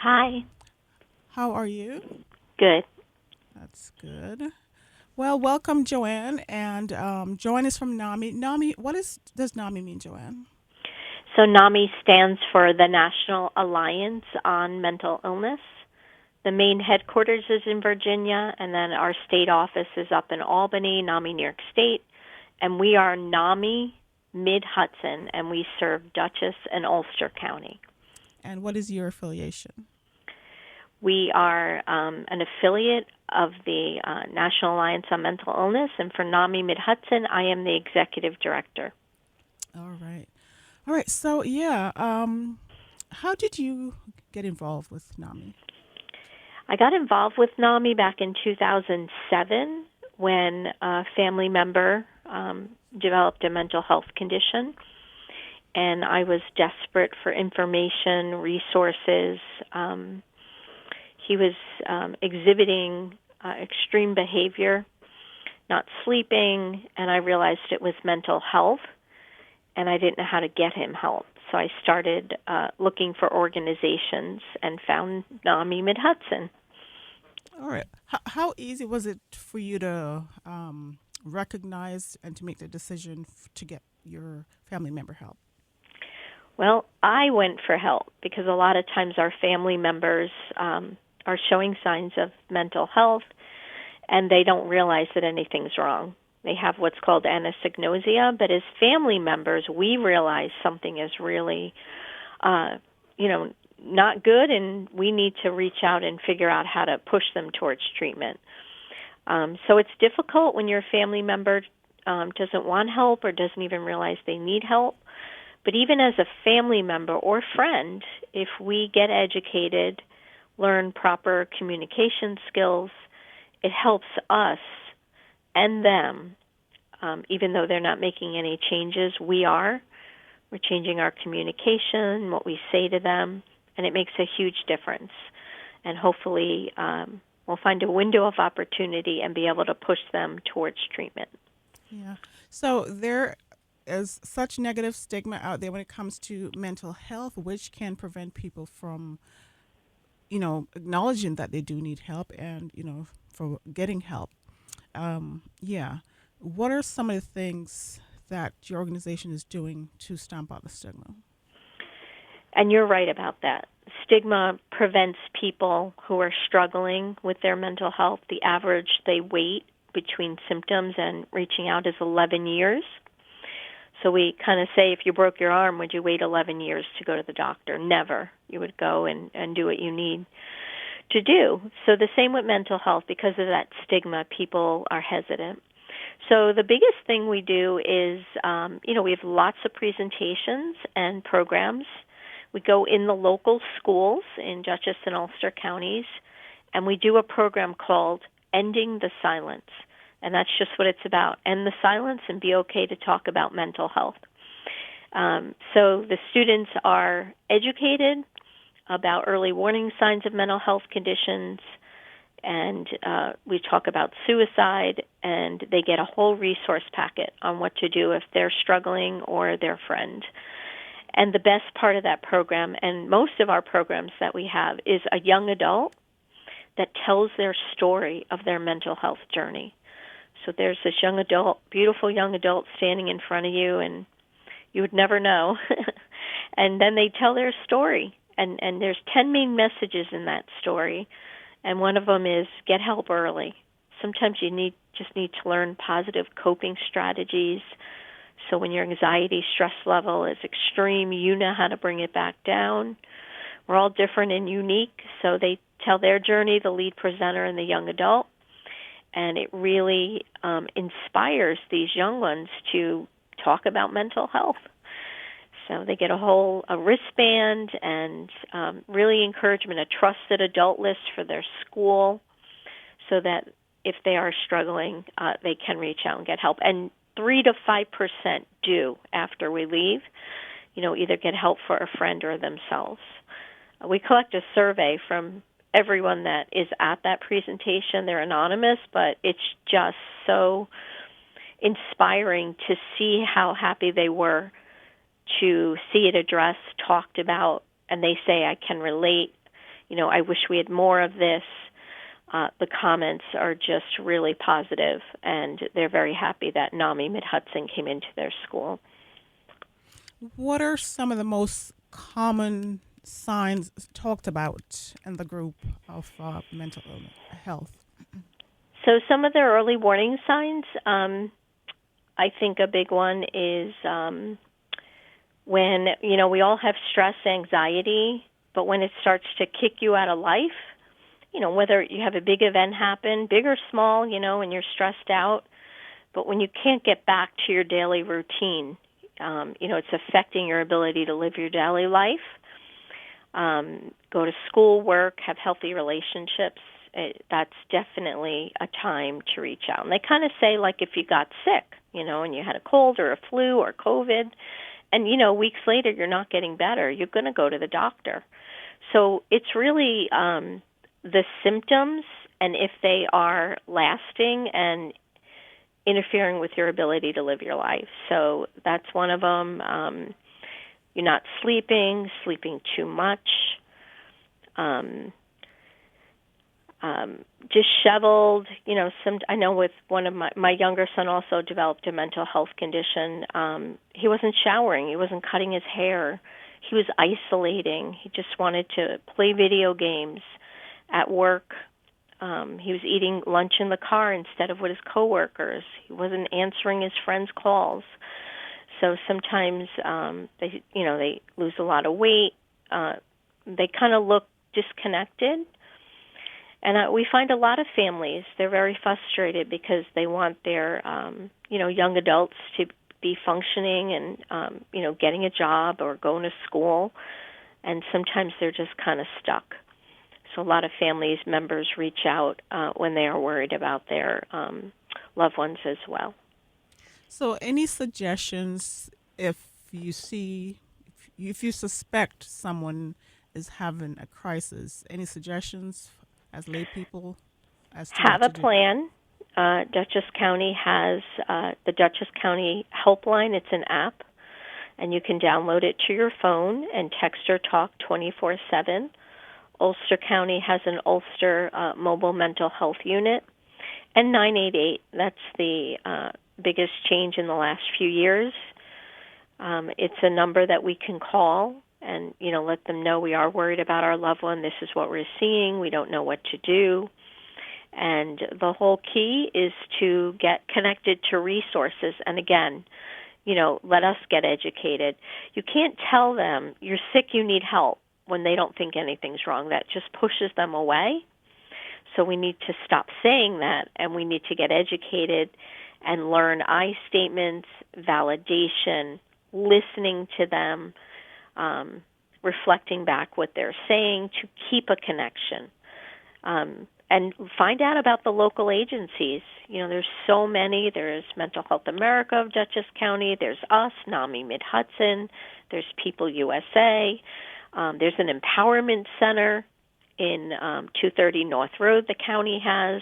Hi. How are you? Good. That's good. Well, welcome, Joanne. And Joanne is from NAMI. NAMI, does NAMI mean, Joanne? So NAMI stands for the National Alliance on Mental Illness. The main headquarters is in Virginia, and then our state office is up in Albany, NAMI, New York State. And we are NAMI Mid-Hudson, and we serve Dutchess and Ulster County. And what is your affiliation? We are an affiliate of the National Alliance on Mental Illness, and for NAMI Mid-Hudson, I am the executive director. All right. All right. So, yeah, how did you get involved with NAMI? I got involved with NAMI back in 2007 when a family member developed a mental health condition, and I was desperate for information, resources. He was exhibiting extreme behavior, not sleeping, and I realized it was mental health, and I didn't know how to get him help. So I started looking for organizations and found NAMI Mid-Hudson. All right. How easy was it for you to recognize and to make the decision to get your family member help? Well, I went for help because a lot of times our family members are showing signs of mental health and they don't realize that anything's wrong. They have what's called anosognosia, but as family members, we realize something is really, uh, you know, not good, and we need to reach out and figure out how to push them towards treatment. So it's difficult when your family member doesn't want help or doesn't even realize they need help. But even as a family member or friend, if we get educated, learn proper communication skills, it helps us and them. Even though they're not making any changes, we are. We're changing our communication, what we say to them, and it makes a huge difference. And hopefully, we'll find a window of opportunity and be able to push them towards treatment. Yeah. So there is such negative stigma out there when it comes to mental health, which can prevent people from, acknowledging that they do need help and, for getting help. Yeah. What are some of the things that your organization is doing to stamp out the stigma? And you're right about that. Stigma prevents people who are struggling with their mental health. The average they wait between symptoms and reaching out is 11 years. So we kind of say, if you broke your arm, would you wait 11 years to go to the doctor? Never. You would go and do what you need to do. So the same with mental health. Because of that stigma, people are hesitant. So the biggest thing we do is, we have lots of presentations and programs. We go in the local schools in Dutchess and Ulster counties, and we do a program called Ending the Silence. And that's just what it's about. End the silence and be okay to talk about mental health. So the students are educated about early warning signs of mental health conditions, and we talk about suicide, and they get a whole resource packet on what to do if they're struggling or their friend. And the best part of that program, and most of our programs that we have, is a young adult that tells their story of their mental health journey. So there's this young adult, beautiful young adult standing in front of you, and you would never know. And then they tell their story, and there's 10 main messages in that story, and one of them is get help early. Sometimes you just need to learn positive coping strategies. So when your anxiety stress level is extreme, you know how to bring it back down. We're all different and unique, so they tell their journey, the lead presenter and the young adult, and it really inspires these young ones to talk about mental health. So they get a wristband and really encouragement, a trusted adult list for their school, so that if they are struggling, they can reach out and get help. And 3 to 5% do after we leave, either get help for a friend or themselves. We collect a survey from everyone that is at that presentation. They're anonymous, but it's just so inspiring to see how happy they were to see it addressed, talked about, and they say, I can relate. I wish we had more of this. The comments are just really positive, and they're very happy that NAMI Mid-Hudson came into their school. What are some of the most common signs talked about in the group of mental health? So some of the early warning signs, I think a big one is when, we all have stress, anxiety, but when it starts to kick you out of life, whether you have a big event happen, big or small, and you're stressed out, but when you can't get back to your daily routine, it's affecting your ability to live your daily life, go to school, work, have healthy relationships. That's definitely a time to reach out. And they kind of say, like, if you got sick, and you had a cold or a flu or COVID, and, weeks later you're not getting better, you're going to go to the doctor. So it's really the symptoms, and if they are lasting and interfering with your ability to live your life. So that's one of them. You're not sleeping too much, disheveled. I know with one of my younger son also developed a mental health condition. He wasn't showering. He wasn't cutting his hair. He was isolating. He just wanted to play video games at work. He was eating lunch in the car instead of with his coworkers. He wasn't answering his friends' calls. So sometimes they lose a lot of weight. They kind of look disconnected. And we find a lot of families, they're very frustrated because they want their young adults to be functioning and getting a job or going to school, and sometimes they're just kind of stuck. So a lot of families members reach out when they are worried about their loved ones as well. So, any suggestions if if you suspect someone is having a crisis? Any suggestions as lay people as to Have what a to do? plan. Dutchess County has the Dutchess County Helpline. It's an app, and you can download it to your phone and text or talk 24/7. Ulster County has an Ulster mobile mental health unit, and 988. That's the biggest change in the last few years. It's a number that we can call and let them know we are worried about our loved one. This is what we're seeing. We don't know what to do. And the whole key is to get connected to resources. And again, let us get educated. You can't tell them you're sick, you need help when they don't think anything's wrong. That just pushes them away. So we need to stop saying that, and we need to get educated and learn I statements, validation, listening to them, reflecting back what they're saying to keep a connection. And find out about the local agencies. There's so many. There's Mental Health America of Dutchess County. There's us, NAMI Mid-Hudson. There's People USA. There's an empowerment center in 230 North Road the county has.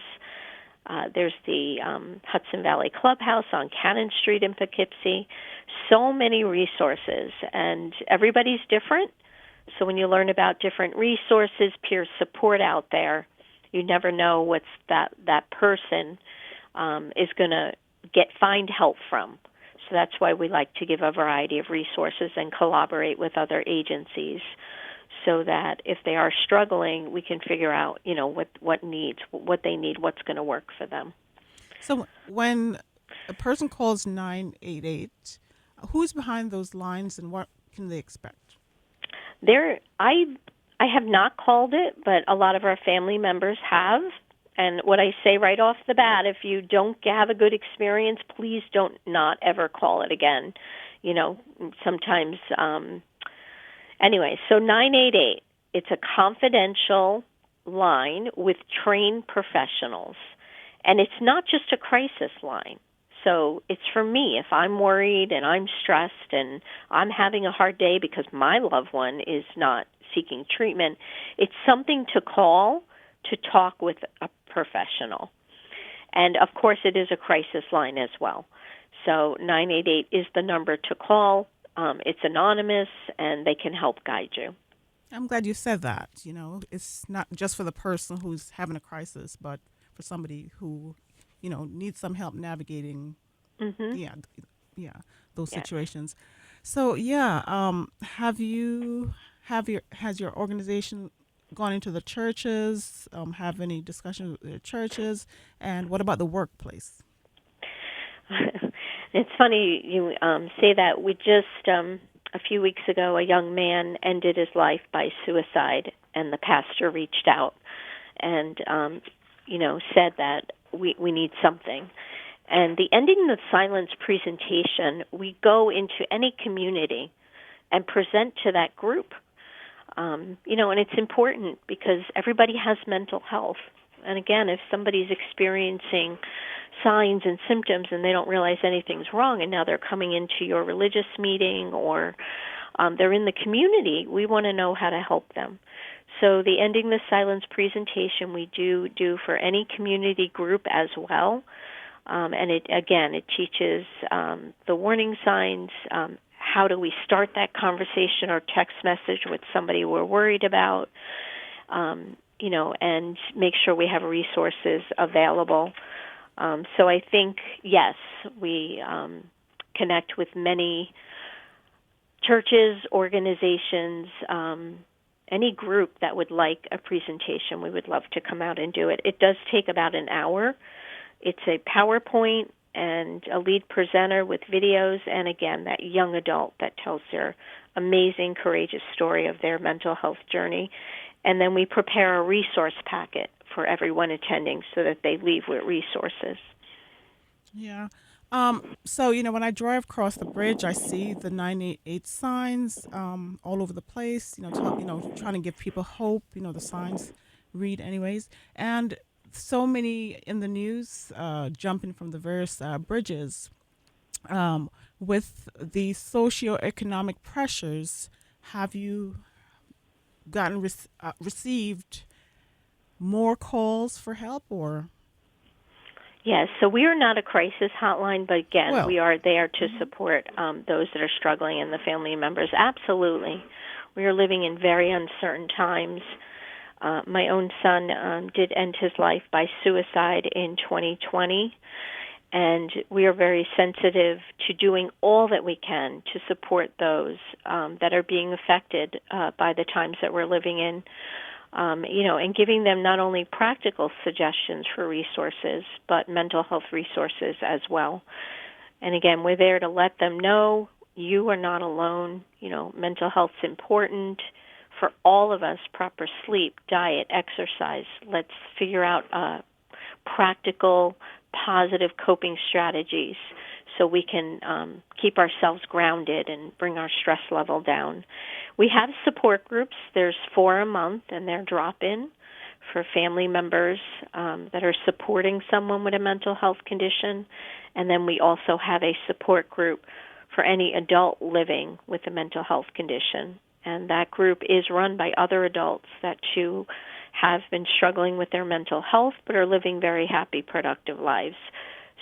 There's the Hudson Valley Clubhouse on Cannon Street in Poughkeepsie. So many resources, and everybody's different. So when you learn about different resources, peer support out there, you never know what's that person is going to find help from. So that's why we like to give a variety of resources and collaborate with other agencies, so that if they are struggling, we can figure out, what they need, what's going to work for them. So, when a person calls 988, who's behind those lines and what can they expect? I have not called it, but a lot of our family members have. And what I say right off the bat, if you don't have a good experience, please don't not ever call it again. Sometimes, anyway, so 988, it's a confidential line with trained professionals. And it's not just a crisis line. So it's for me. If I'm worried and I'm stressed and I'm having a hard day because my loved one is not seeking treatment, it's something to call to talk with a professional. And, of course, it is a crisis line as well. So 988 is the number to call. It's anonymous, and they can help guide you. I'm glad you said that. It's not just for the person who's having a crisis, but for somebody who, needs some help navigating, Mhm. yeah, yeah, those Yes. situations. So yeah, has your organization gone into the churches? Have any discussions with the churches? And what about the workplace? It's funny you say that. We just a few weeks ago, a young man ended his life by suicide, and the pastor reached out and said that we need something. And the ending the silence presentation, we go into any community and present to that group. And it's important because everybody has mental health. And again, if somebody's experiencing signs and symptoms and they don't realize anything's wrong and now they're coming into your religious meeting or they're in the community, we want to know how to help them. So the Ending the Silence presentation we do for any community group as well. And it teaches the warning signs, how do we start that conversation or text message with somebody we're worried about, and make sure we have resources available. So I think, yes, we connect with many churches, organizations, any group that would like a presentation. We would love to come out and do it. It does take about an hour. It's a PowerPoint and a lead presenter with videos, and again, that young adult that tells their amazing, courageous story of their mental health journey. And then we prepare a resource packet for everyone attending so that they leave with resources. Yeah. So when I drive across the bridge, I see the 988 signs all over the place. Trying to give people hope. The signs read anyways, and so many in the news jumping from the various bridges. With the socioeconomic pressures, have you received more calls for help or? Yes, so we are not a crisis hotline, but again, Well, we are there to mhm. support those that are struggling and the family members. Absolutely. We are living in very uncertain times. My own son did end his life by suicide in 2020, and we are very sensitive to doing all that we can to support those that are being affected by the times that we're living in. And giving them not only practical suggestions for resources, but mental health resources as well. And again, we're there to let them know you are not alone. Mental health's important for all of us. Proper sleep, diet, exercise. Let's figure out practical, positive coping strategies so we can keep ourselves grounded and bring our stress level down. We have support groups. There's 4 a month, and they're drop-in for family members that are supporting someone with a mental health condition. And then we also have a support group for any adult living with a mental health condition. And that group is run by other adults that too have been struggling with their mental health but are living very happy, productive lives.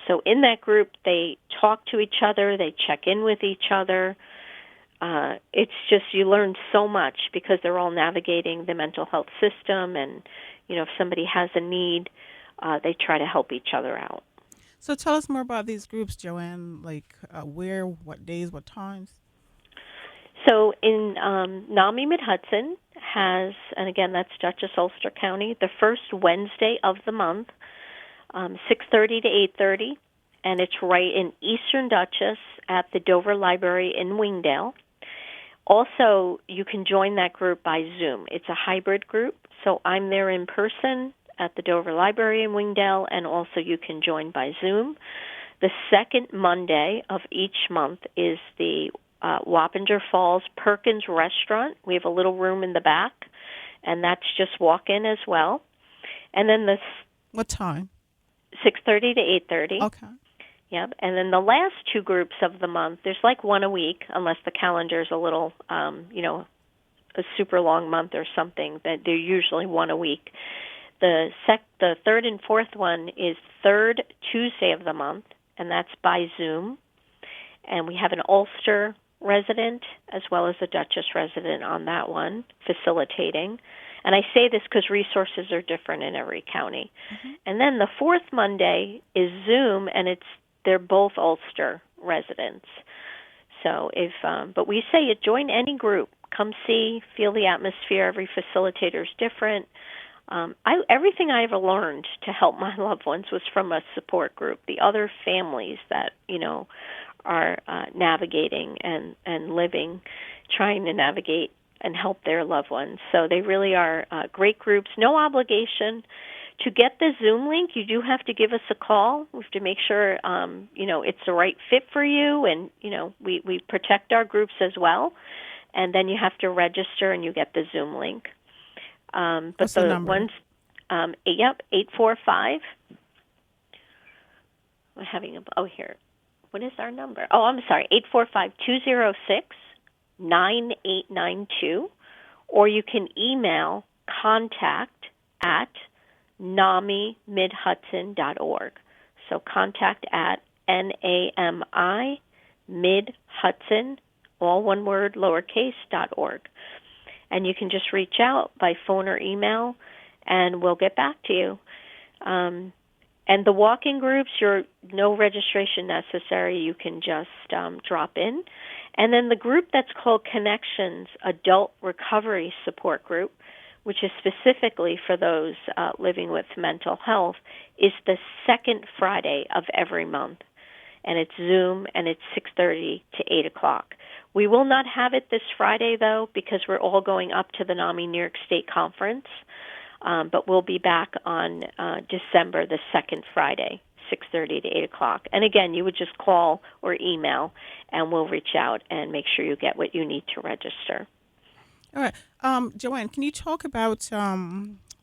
So in that group, they talk to each other, they check in with each other. It's just you learn so much because they're all navigating the mental health system, and if somebody has a need, they try to help each other out. So tell us more about these groups, Joanne. Like where, what days, what times? So in NAMI Mid-Hudson has, and again that's Dutchess Ulster County, the first Wednesday of the month, 6:30 to 8:30, and it's right in Eastern Dutchess at the Dover Library in Wingdale. Also, you can join that group by Zoom. It's a hybrid group, so I'm there in person at the Dover Library in Wingdale, and also you can join by Zoom. The second Monday of each month is the Wappinger Falls Perkins Restaurant. We have a little room in the back, and that's just walk-in as well. And then the What time? 6:30 to 8:30. Okay. Yep. And then the last 2 groups of the month, there's like one a week, unless the calendar's a little, a super long month or something. That they're usually one a week. The third and fourth one is third Tuesday of the month, and that's by Zoom. And we have an Ulster resident as well as a Dutchess resident on that one, facilitating. And I say this because resources are different in every county. Hmm. And then the fourth Monday is Zoom, and they're both Ulster residents. So but we say you join any group, come see, feel the atmosphere. Every facilitator is different. Everything I ever learned to help my loved ones was from a support group. The other families that are navigating and living, trying to navigate and help their loved ones. So they really are great groups. No obligation. To get the Zoom link, you do have to give us a call. We have to make sure it's the right fit for you, and we protect our groups as well. And then you have to register, and you get the Zoom link. But What's the the number? ones, 845. I'm having here. What is our number? Oh, I'm sorry, 845-206-9892. Or you can email contact@NAMI-Mid-Hudson.org. So contact at NAMI Mid-Hudson, all one word, lowercase, .org. And you can just reach out by phone or email, and we'll get back to you. And the walk-in groups, no registration necessary. You can just drop in. And then the group that's called Connections, Adult Recovery Support Group, which is specifically for those living with mental health, is the second Friday of every month. And it's Zoom, and it's 6:30 to 8 o'clock. We will not have it this Friday, though, because we're all going up to the NAMI New York State Conference. But we'll be back on December the second Friday, 6:30 to 8 o'clock. And again, you would just call or email, and we'll reach out and make sure you get what you need to register. All right. Joanne, can you talk about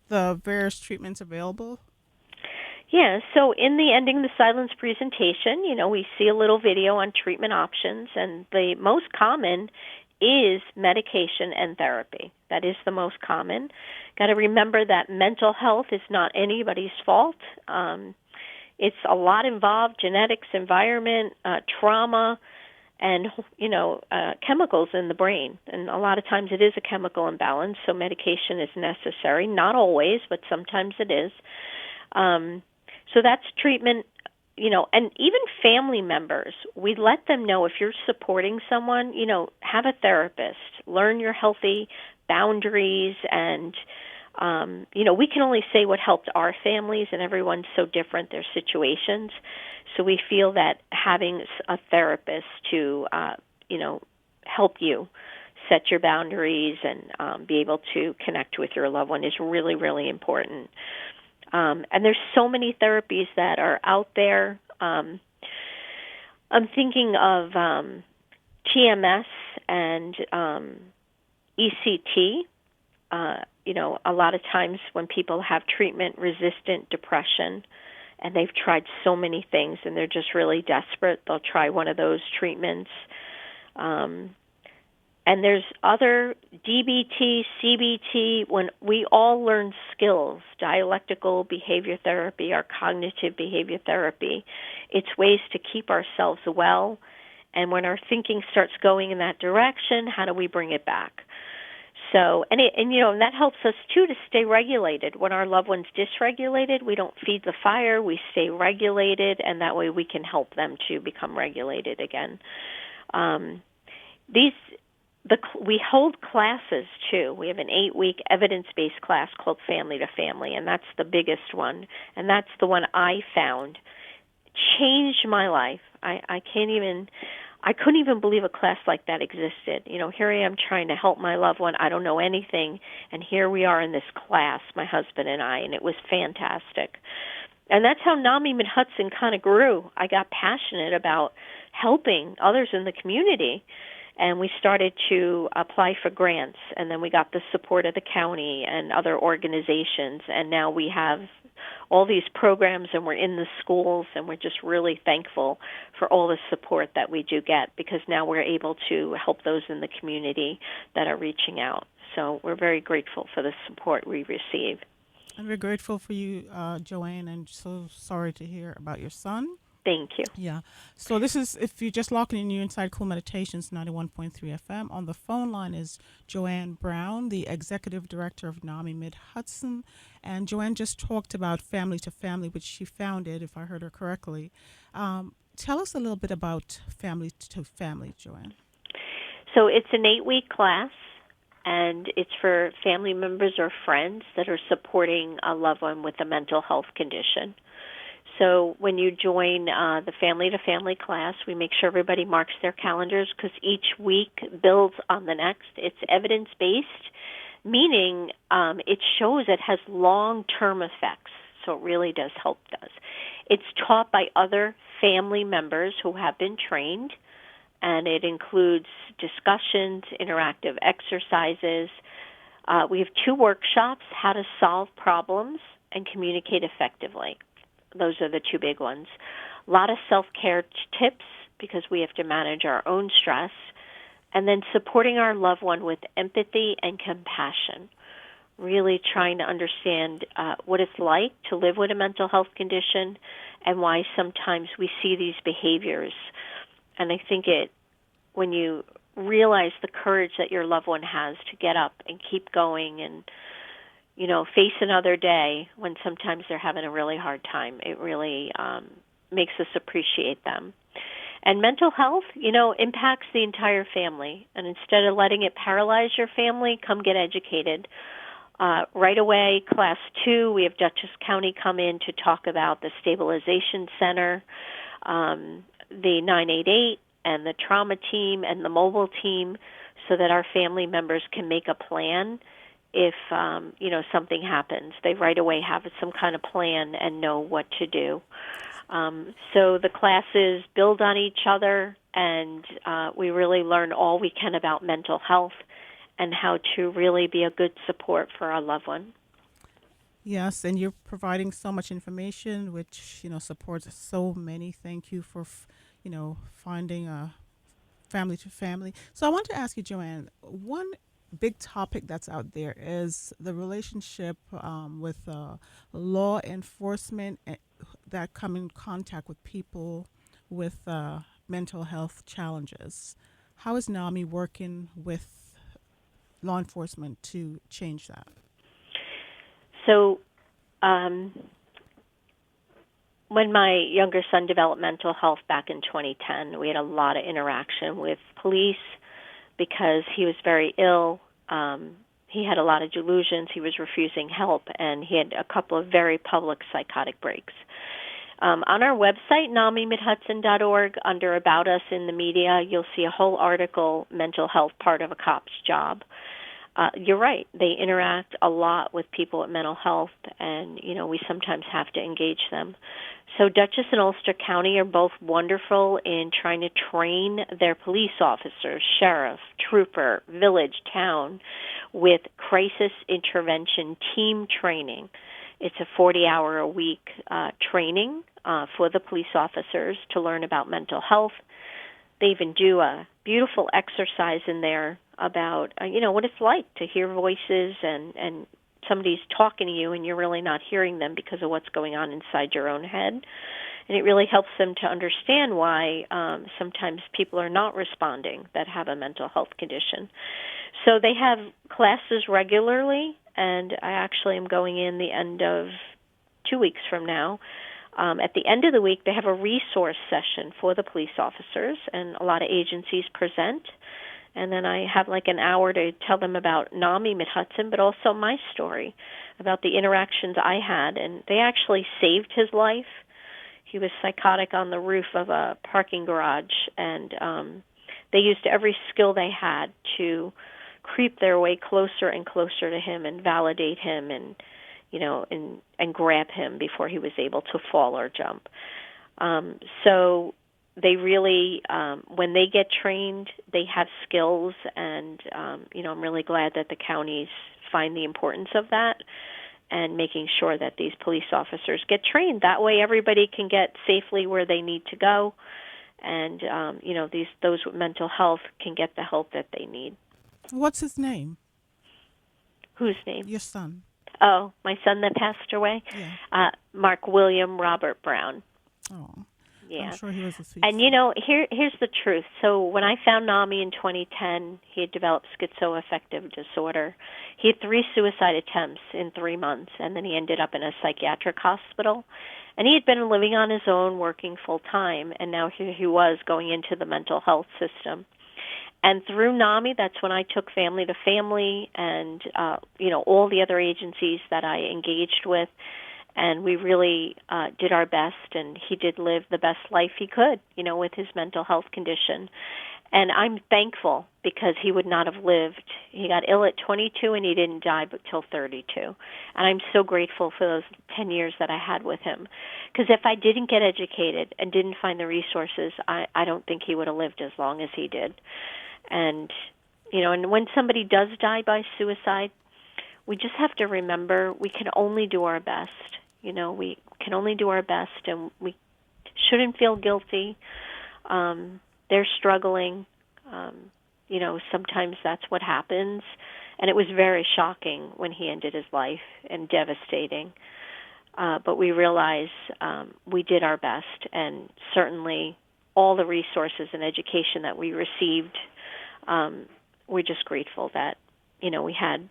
the various treatments available? Yeah, so in the Ending the Silence presentation, we see a little video on treatment options, and the most common is medication and therapy. That is the most common. Got to remember that mental health is not anybody's fault. It's a lot involved: genetics, environment, trauma, and chemicals in the brain. And a lot of times it is a chemical imbalance, so medication is necessary. Not always, but sometimes it is. So that's treatment, and even family members, we let them know if you're supporting someone, have a therapist, learn your healthy boundaries, and, we can only say what helped our families, and everyone's so different, their situations. So we feel that having a therapist to, help you set your boundaries and be able to connect with your loved one is really, really important. And there's so many therapies that are out there. I'm thinking of TMS and ECT. A lot of times when people have treatment-resistant depression and they've tried so many things and they're just really desperate, they'll try one of those treatments. And there's other DBT, CBT, when we all learn skills, dialectical behavior therapy, or cognitive behavior therapy. It's ways to keep ourselves well. And when our thinking starts going in that direction, how do we bring it back? So, and that helps us, too, to stay regulated. When our loved one's dysregulated, we don't feed the fire, we stay regulated, and that way we can help them to become regulated again. We hold classes, too. We have an 8-week evidence-based class called Family to Family, and that's the biggest one. And that's the one I found changed my life. I couldn't even believe a class like that existed. Here I am trying to help my loved one. I don't know anything, and here we are in this class, my husband and I, and it was fantastic. And that's how NAMI Mid-Hudson kind of grew. I got passionate about helping others in the community. And we started to apply for grants, and then we got the support of the county and other organizations, and now we have all these programs, and we're in the schools, and we're just really thankful for all the support that we do get, because now we're able to help those in the community that are reaching out. So we're very grateful for the support we receive. And we're grateful for you, Joanne, and so sorry to hear about your son. Thank you. Yeah. So this is if you're just locking in, you inside Cool Meditations 91.3 FM. On the phone line is Joanne Brown, the executive director of NAMI Mid-Hudson. And Joanne just talked about Family to Family, which she founded, if I heard her correctly. Tell us a little bit about Family to Family, Joanne. So it's an 8-week class, and it's for family members or friends that are supporting a loved one with a mental health condition. So when you join the Family to Family class, we make sure everybody marks their calendars because each week builds on the next. It's evidence-based, meaning it shows it has long-term effects. So it really does help us. It's taught by other family members who have been trained, and it includes discussions, interactive exercises. We have 2 workshops, how to solve problems and communicate effectively. Those are the 2 big ones. A lot of self-care tips because we have to manage our own stress, and then supporting our loved one with empathy and compassion, really trying to understand what it's like to live with a mental health condition and why sometimes we see these behaviors. And I think when you realize the courage that your loved one has to get up and keep going and face another day when sometimes they're having a really hard time, it really makes us appreciate them. And mental health, impacts the entire family. And instead of letting it paralyze your family, come get educated. Right away, Class 2, we have Dutchess County come in to talk about the Stabilization Center, the 988, and the trauma team and the mobile team so that our family members can make a plan if something happens. They right away have some kind of plan and know what to do. So the classes build on each other, and we really learn all we can about mental health and how to really be a good support for our loved one. Yes, and you're providing so much information, which supports so many. Thank you for finding a Family to Family. So I want to ask you, Joanne, one big topic that's out there is the relationship with law enforcement that come in contact with people with mental health challenges. How is NAMI working with law enforcement to change that? So when my younger son developed mental health back in 2010, we had a lot of interaction with police because he was very ill. He had a lot of delusions. He was refusing help, and he had a couple of very public psychotic breaks. On our website, NAMIMidHudson.org, under About Us in the media, you'll see a whole article, Mental Health Part of a Cop's Job. You're right. They interact a lot with people with mental health, and, we sometimes have to engage them. So Dutchess and Ulster County are both wonderful in trying to train their police officers, sheriff, trooper, village, town, with crisis intervention team training. It's a 40-hour-a-week training for the police officers to learn about mental health. They even do a beautiful exercise in there about, what it's like to hear voices and somebody's talking to you and you're really not hearing them because of what's going on inside your own head. And it really helps them to understand why sometimes people are not responding that have a mental health condition. So they have classes regularly, and I actually am going in the end of 2 weeks from now. At the end of the week, they have a resource session for the police officers, and a lot of agencies present. And then I have like an hour to tell them about NAMI Mid-Hudson, but also my story about the interactions I had. And they actually saved his life. He was psychotic on the roof of a parking garage, and they used every skill they had to creep their way closer and closer to him and validate him and grab him before he was able to fall or jump. So they really, when they get trained, they have skills, and, I'm really glad that the counties find the importance of that and making sure that these police officers get trained. That way everybody can get safely where they need to go, and, those with mental health can get the help that they need. What's his name? Whose name? Your son. Oh, my son that passed away? Yeah. Mark William Robert Brown. Oh. I'm Yeah. sure he was a sweet And soul. here's the truth. So when I found NAMI in 2010, he had developed schizoaffective disorder. He had 3 suicide attempts in 3 months, and then he ended up in a psychiatric hospital. And he had been living on his own, working full time, and now here he was going into the mental health system. And through NAMI, that's when I took Family to Family and all the other agencies that I engaged with, and we really did our best. And he did live the best life he could, with his mental health condition. And I'm thankful because he would not have lived. He got ill at 22 and he didn't die but till 32. And I'm so grateful for those 10 years that I had with him. Because if I didn't get educated and didn't find the resources, I don't think he would have lived as long as he did. And, and when somebody does die by suicide, we just have to remember we can only do our best. We can only do our best, and we shouldn't feel guilty. They're struggling. Sometimes that's what happens. And it was very shocking when he ended his life and devastating. But we realize we did our best, and certainly all the resources and education that we received, we're just grateful that, we had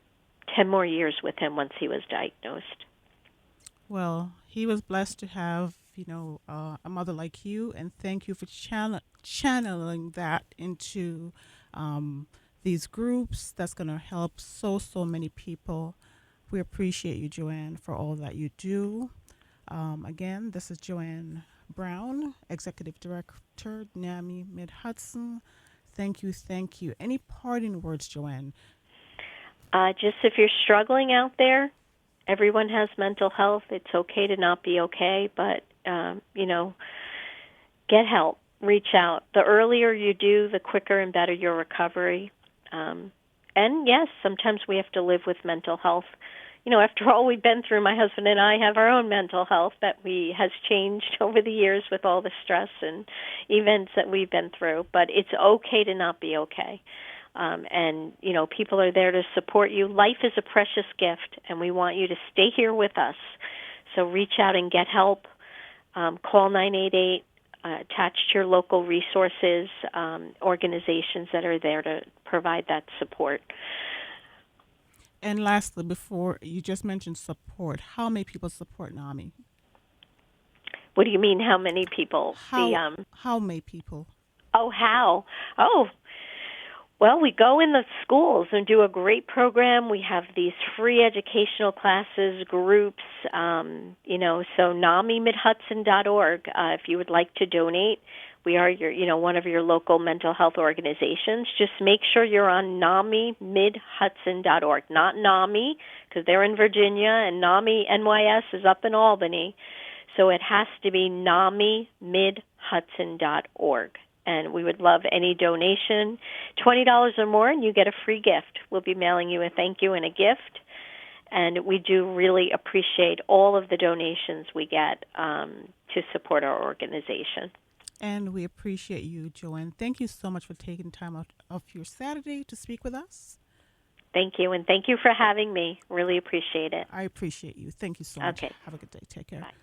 10 more years with him once he was diagnosed. Well, he was blessed to have, a mother like you, and thank you for channeling that into these groups. That's going to help so many people. We appreciate you, Joanne, for all that you do. Again, this is Joanne Brown, Executive Director, NAMI Mid-Hudson. Thank you, thank you. Any parting words, Joanne? Just if you're struggling out there, everyone has mental health. It's okay to not be okay, but, get help. Reach out. The earlier you do, the quicker and better your recovery. And yes, sometimes we have to live with mental health. After all we've been through, my husband and I have our own mental health that has changed over the years with all the stress and events that we've been through. But it's okay to not be okay. And people are there to support you. Life is a precious gift, and we want you to stay here with us. So reach out and get help. Call 988. Attach to your local resources, organizations that are there to provide that support. And lastly, before you just mentioned support, how many people support NAMI? What do you mean? How many people? How many people? Oh, how? Oh, well, we go in the schools and do a great program. We have these free educational classes, groups, so NAMIMidHudson.org. If you would like to donate, we are one of your local mental health organizations. Just make sure you're on NAMIMidHudson.org, not NAMI, because they're in Virginia, and NAMI NYS is up in Albany. So it has to be NAMIMidHudson.org. And we would love any donation, $20 or more, and you get a free gift. We'll be mailing you a thank you and a gift. And we do really appreciate all of the donations we get to support our organization. And we appreciate you, Joanne. Thank you so much for taking time out of your Saturday to speak with us. Thank you, and thank you for having me. Really appreciate it. I appreciate you. Thank you so much. Okay. Have a good day. Take care. Bye.